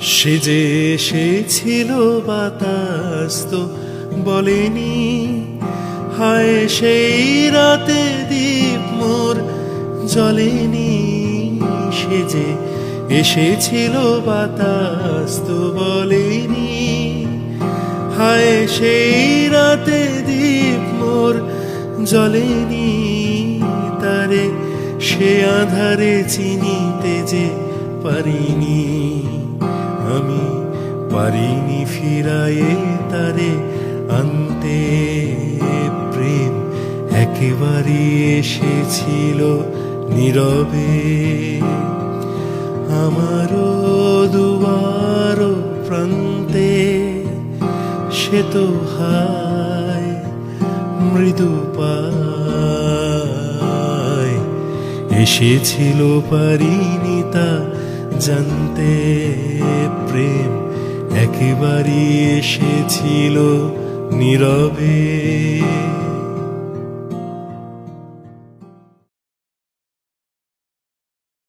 সে যে এসেছিল বাতাস তো বলেনি, হায় সেই রাতে দীপ মোর জ্বলেনি। সে যে এসেছিল বাতাস তো বলেনি, হায় সেই রাতে দীপ মোর জ্বলেনি। তারে সে আঁধারে চিনিতে যে পারিনি, আমি পারিনি ফিরায়ে তারে আনতে। প্রেম একেবারে এসেছিল নীরবে, আমারও দুয়ার প্রান্তে। সে তো হায় মৃদু পায় এসেছিল, পারিনি তা জানতে। প্রেম একেবারে এসেছিল নীরবে।